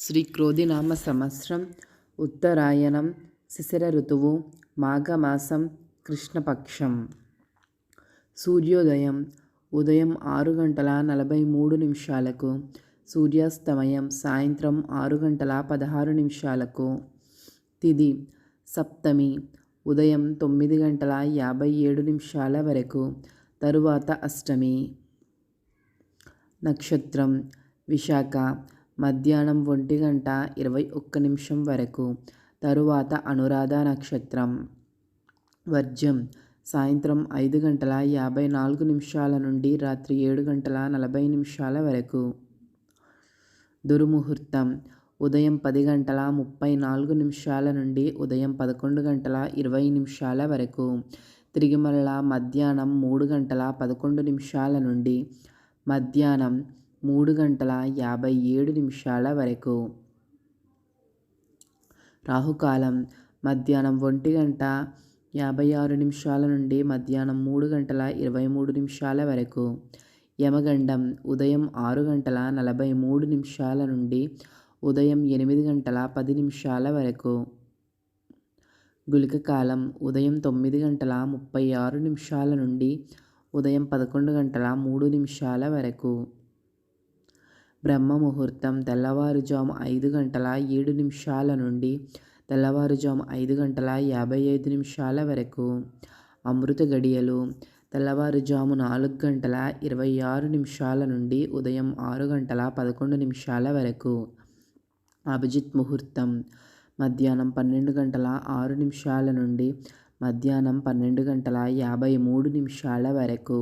శ్రీ క్రోధినామ సంవత్సరం ఉత్తరాయణం శిశిర ఋతువు మాఘమాసం కృష్ణపక్షం. సూర్యోదయం ఉదయం 6:43 సూర్యాస్తమయం సాయంత్రం 6:16. తిథి సప్తమి ఉదయం 9:57 వరకు, తరువాత అష్టమి. నక్షత్రం విశాఖ మధ్యాహ్నం 1:21 వరకు, తరువాత అనురాధ నక్షత్రం. వర్జ్యం సాయంత్రం 5:54 నుండి రాత్రి 7:40 వరకు. దుర్ముహూర్తం ఉదయం 10:34 నుండి ఉదయం 11:20 వరకు, తిరిగి మరలా మధ్యాహ్నం 3:11 నుండి మధ్యాహ్నం 3:57 వరకు. రాహుకాలం మధ్యాహ్నం 1:56 నుండి మధ్యాహ్నం 3:23 వరకు. యమగండం ఉదయం 6:43 నుండి ఉదయం 8:10 వరకు. గుళికకాలం ఉదయం 9:36 నుండి ఉదయం 11:03 వరకు. బ్రహ్మ ముహూర్తం తెల్లవారుజాము 5:07 నుండి తెల్లవారుజాము 5:55 వరకు. అమృత గడియలు తెల్లవారుజాము 4:26 నుండి ఉదయం 6:11 వరకు. అభిజిత్ ముహూర్తం మధ్యాహ్నం 12:06 నుండి మధ్యాహ్నం 12:53 వరకు.